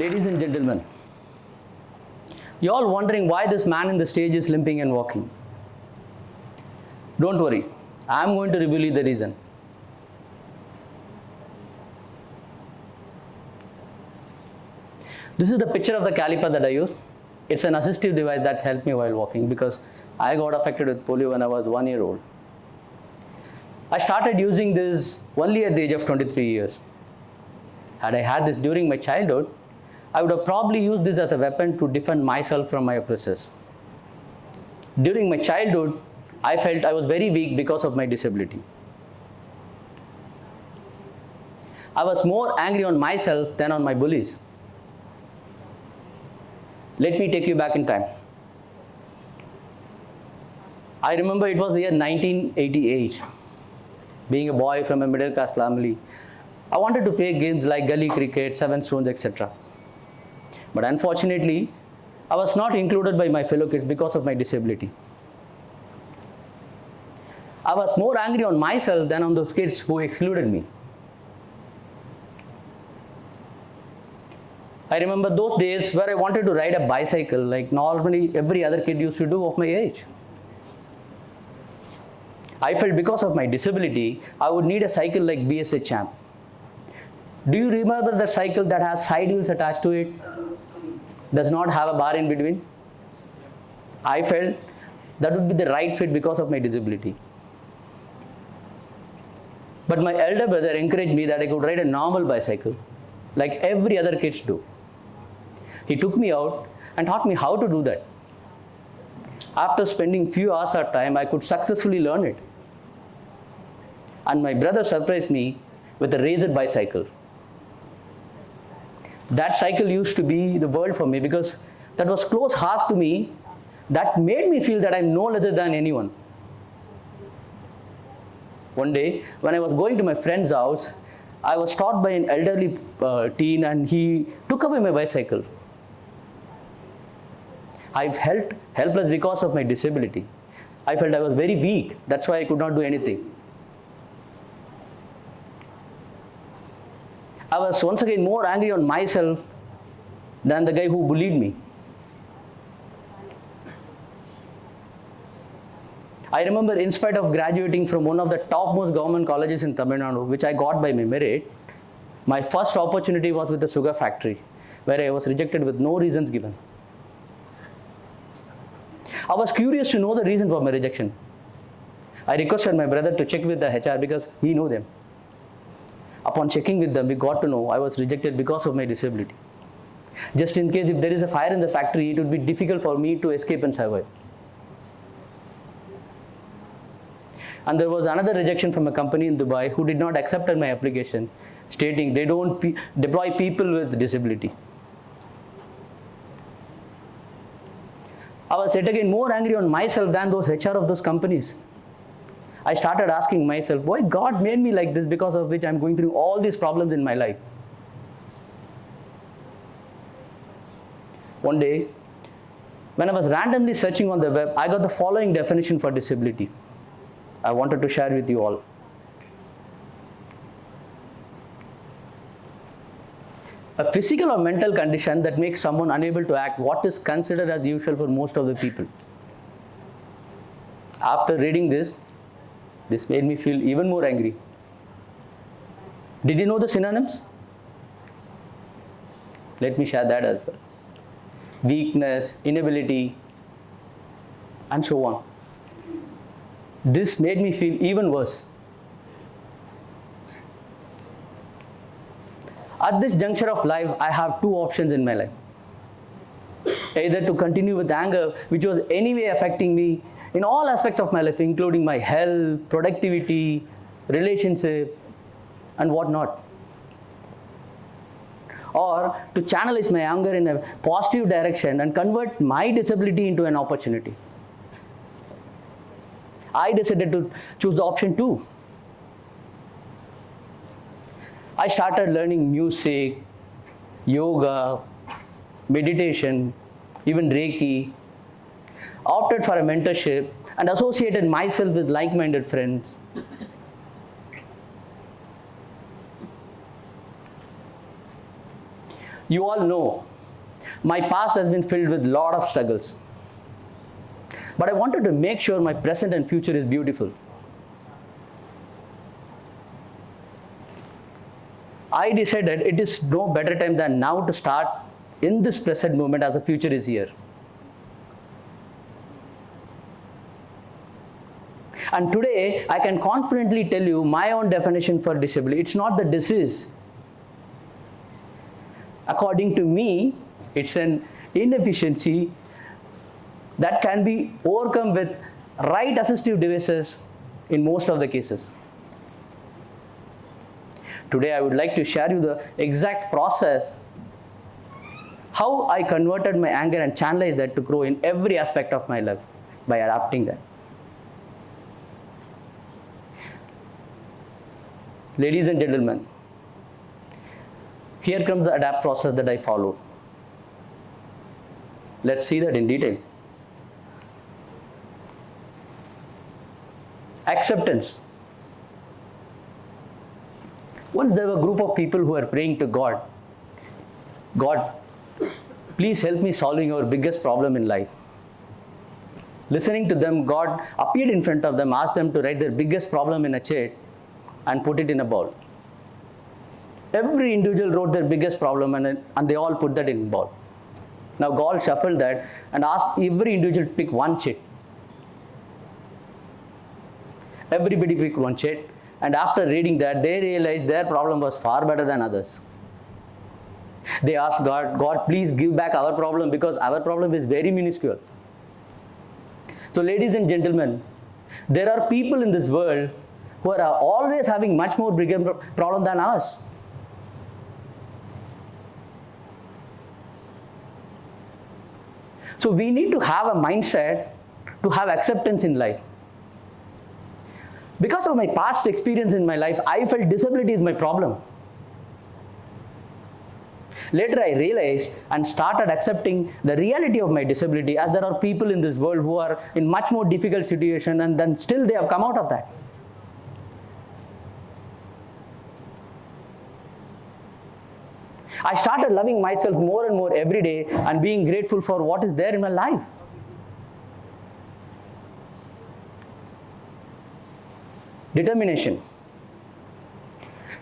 Ladies and gentlemen, you're all wondering why this man in the stage is limping and walking. Don't worry, I'm going to reveal you the reason. This is the picture of the caliper that I use. It's an assistive device that helped me while walking because I got affected with polio when I was 1 year old. I started using this only at the age of 23 years. Had I had this during my childhood, I would have probably used this as a weapon to defend myself from my oppressors. During my childhood, I felt I was very weak because of my disability. I was more angry on myself than on my bullies. Let me take you back in time. I remember it was the year 1988. Being a boy from a middle class family, I wanted to play games like gully cricket, 7 stones, etc. But unfortunately, I was not included by my fellow kids because of my disability. I was more angry on myself than on those kids who excluded me. I remember those days where I wanted to ride a bicycle like normally every other kid used to do of my age. I felt because of my disability, I would need a cycle like BSA Champ. Do you remember the cycle that has side wheels attached to it? Does not have a bar in between? I felt that would be the right fit because of my disability. But my elder brother encouraged me that I could ride a normal bicycle like every other kids do. He took me out and taught me how to do that. After spending few hours of time, I could successfully learn it. And my brother surprised me with a raised bicycle. That cycle used to be the world for me because that was close half to me. That made me feel that I'm no lesser than anyone. One day, when I was going to my friend's house, I was stopped by an elderly teen and he took away my bicycle. I felt helpless because of my disability. I felt I was very weak. That's why I could not do anything. I was once again more angry on myself than the guy who bullied me. I remember in spite of graduating from one of the topmost government colleges in Tamil Nadu, which I got by my merit, my first opportunity was with the sugar factory, where I was rejected with no reasons given. I was curious to know the reason for my rejection. I requested my brother to check with the HR because he knew them. Upon checking with them, we got to know I was rejected because of my disability. Just in case if there is a fire in the factory, it would be difficult for me to escape and survive. And there was another rejection from a company in Dubai who did not accept my application, stating they don't deploy people with disability. I was yet again more angry on myself than those HR of those companies. I started asking myself, why God made me like this, because of which I'm going through all these problems in my life. One day, when I was randomly searching on the web, I got the following definition for disability. I wanted to share with you all. A physical or mental condition that makes someone unable to act what is considered as usual for most of the people. After reading this made me feel even more angry. Did you know the synonyms? Let me share that as well. Weakness, inability, and so on. This made me feel even worse. At this juncture of life, I have two options in my life. Either to continue with anger, which was anyway affecting me in all aspects of my life, including my health, productivity, relationship, and whatnot. Or to channelize my anger in a positive direction and convert my disability into an opportunity. I decided to choose the option 2. I started learning music, yoga, meditation, even Reiki, opted for a mentorship, and associated myself with like-minded friends. You all know, my past has been filled with a lot of struggles. But I wanted to make sure my present and future is beautiful. I decided it is no better time than now to start in this present moment as the future is here. And today, I can confidently tell you my own definition for disability. It's not the disease. According to me, it's an inefficiency that can be overcome with right assistive devices in most of the cases. Today, I would like to share you the exact process, how I converted my anger and channelized that to grow in every aspect of my life by adapting that. Ladies and gentlemen, here comes the adapt process that I followed. Let's see that in detail. Acceptance. Once there were a group of people who were praying to God, God, please help me solving our biggest problem in life. Listening to them, God appeared in front of them, asked them to write their biggest problem in a chart and put it in a bowl. Every individual wrote their biggest problem and they all put that in a bowl. Now God shuffled that and asked every individual to pick one chart. Everybody picked one chart, and after reading that, they realized their problem was far better than others. They asked God, God, please give back our problem because our problem is very minuscule. So ladies and gentlemen, there are people in this world who are always having much more bigger problem than us. So we need to have a mindset to have acceptance in life. Because of my past experience in my life, I felt disability is my problem. Later I realized and started accepting the reality of my disability, as there are people in this world who are in much more difficult situation and then still they have come out of that. I started loving myself more and more every day and being grateful for what is there in my life. Determination.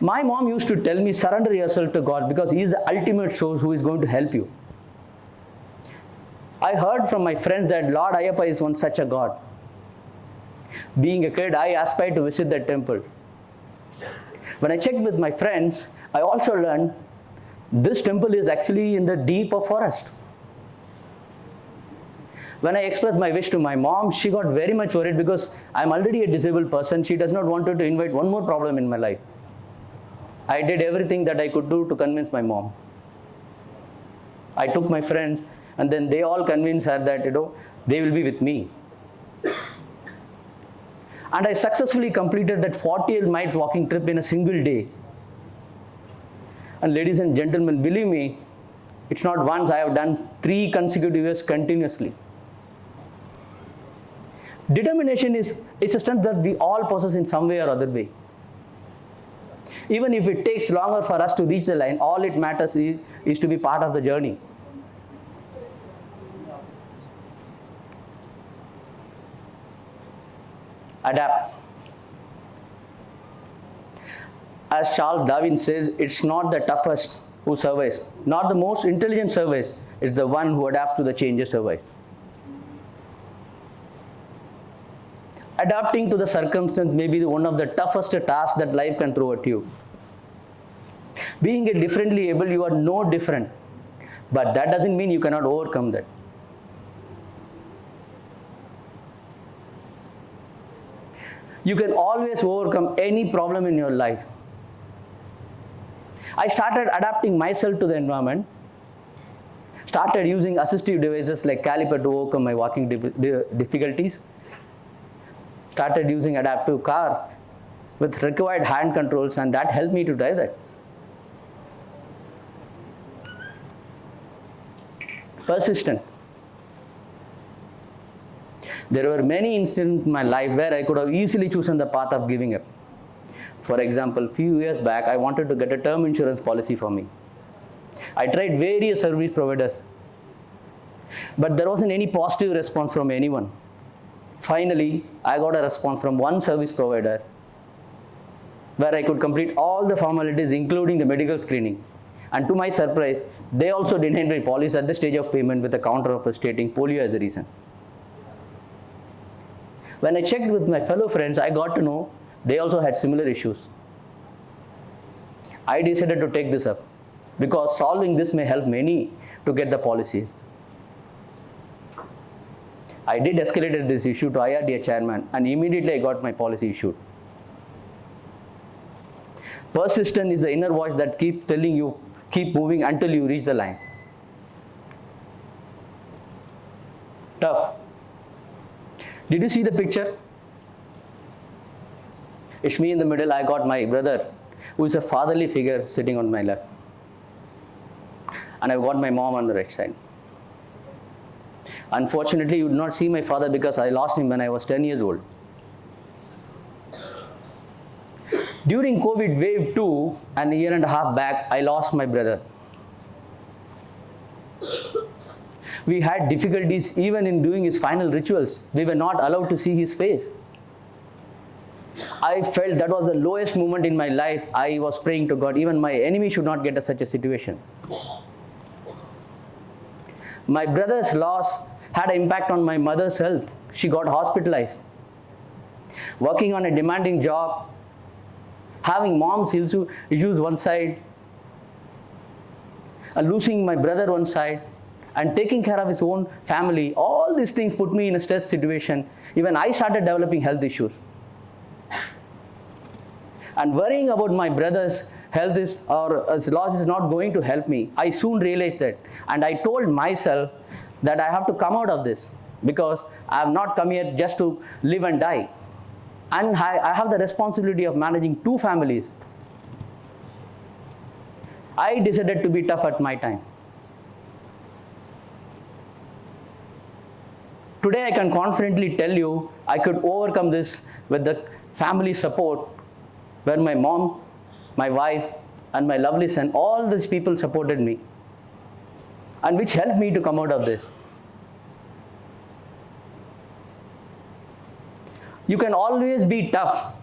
My mom used to tell me, surrender yourself to God because He is the ultimate source who is going to help you. I heard from my friends that Lord Ayyappa is one such a God. Being a kid, I aspired to visit that temple. When I checked with my friends, I also learned this temple is actually in the deep of forest. When I expressed my wish to my mom, she got very much worried because I'm already a disabled person. She does not want to invite one more problem in my life. I did everything that I could do to convince my mom. I took my friends and then they all convinced her that, they will be with me. And I successfully completed that 40-mile walking trip in a single day. And ladies and gentlemen, believe me, it's not once, I have done 3 consecutive years continuously. Determination is a strength that we all possess in some way or other way. Even if it takes longer for us to reach the line, all it matters is to be part of the journey. Adapt. As Charles Darwin says, it's not the toughest who survives, not the most intelligent survives, it's the one who adapts to the changes survives. Adapting to the circumstance may be one of the toughest tasks that life can throw at you. Being a differently able, you are no different. But that doesn't mean you cannot overcome that. You can always overcome any problem in your life. I started adapting myself to the environment, started using assistive devices like caliper to overcome my walking difficulties, started using adaptive car with required hand controls, and that helped me to drive that. Persistent. There were many incidents in my life where I could have easily chosen the path of giving up. For example, few years back, I wanted to get a term insurance policy for me. I tried various service providers, but there wasn't any positive response from anyone. Finally, I got a response from one service provider where I could complete all the formalities, including the medical screening. And to my surprise, they also denied my policy at the stage of payment with a counter offer stating polio as the reason. When I checked with my fellow friends, I got to know they also had similar issues. I decided to take this up because solving this may help many to get the policies. I did escalate this issue to IRDA chairman and immediately I got my policy issued. Persistence is the inner voice that keeps telling you, keep moving until you reach the line. Tough. Did you see the picture? It's me in the middle. I got my brother, who is a fatherly figure, sitting on my left. And I've got my mom on the right side. Unfortunately, you did not see my father because I lost him when I was 10 years old. During COVID wave 2, and a year and a half back, I lost my brother. We had difficulties even in doing his final rituals. We were not allowed to see his face. I felt that was the lowest moment in my life. I was praying to God, even my enemy should not get to such a situation. My brother's loss had an impact on my mother's health. She got hospitalized. Working on a demanding job, having mom's issues one side, and losing my brother one side, and taking care of his own family, all these things put me in a stress situation. Even I started developing health issues. And worrying about my brother's health or his loss is not going to help me. I soon realized that. And I told myself that I have to come out of this because I have not come here just to live and die. And I have the responsibility of managing 2 families. I decided to be tough at my time. Today I can confidently tell you I could overcome this with the family support where my mom, my wife, and my lovely son, all these people supported me and which helped me to come out of this. You can always be tough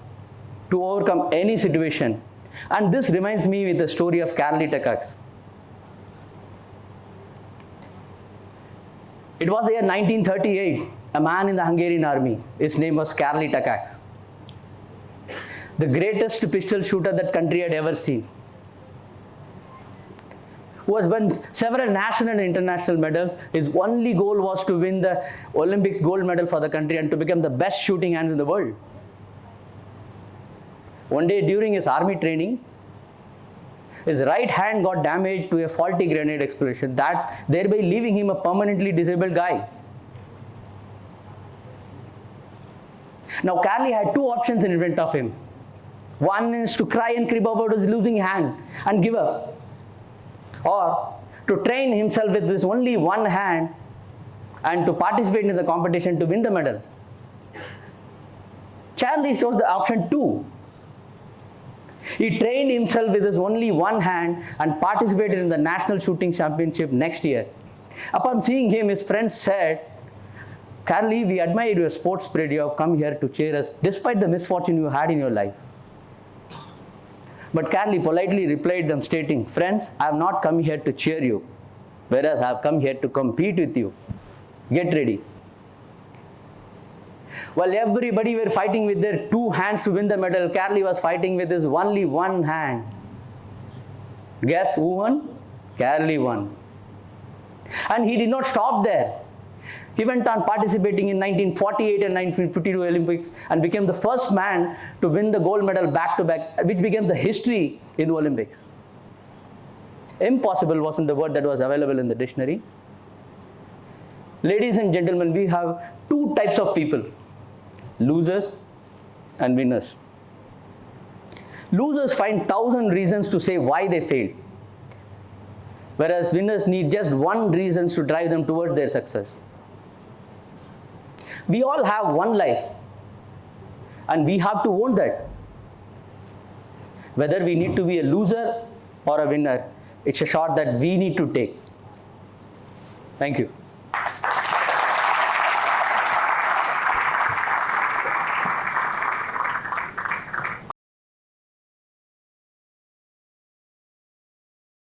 to overcome any situation. And this reminds me with the story of Karli Takacs. It was the year 1938, a man in the Hungarian army, his name was Karli Takacs, the greatest pistol shooter that country had ever seen, who has won several national and international medals. His only goal was to win the Olympics gold medal for the country and to become the best shooting hand in the world. One day during his army training, his right hand got damaged to a faulty grenade explosion, thereby leaving him a permanently disabled guy. Now Karli had 2 options in front of him. One is to cry and crib about his losing hand and give up, or to train himself with this only one hand and to participate in the competition to win the medal. Karli chose the option 2. He trained himself with his only one hand and participated in the National Shooting Championship next year. Upon seeing him, his friends said, "Karli, we admire your sports spirit. You have come here to cheer us despite the misfortune you had in your life." But Karli politely replied them stating, "Friends, I have not come here to cheer you, whereas I have come here to compete with you. Get ready." While everybody were fighting with their 2 hands to win the medal, Karli was fighting with his only one hand. Guess who won? Karli won. And he did not stop there. He went on participating in 1948 and 1952 Olympics and became the first man to win the gold medal back-to-back, which became the history in the Olympics. Impossible wasn't the word that was available in the dictionary. Ladies and gentlemen, we have 2 types of people, losers and winners. Losers find 1,000 reasons to say why they failed, whereas winners need just one reason to drive them towards their success. We all have one life, and we have to own that. Whether we need to be a loser or a winner, It's a shot that we need to take. Thank you.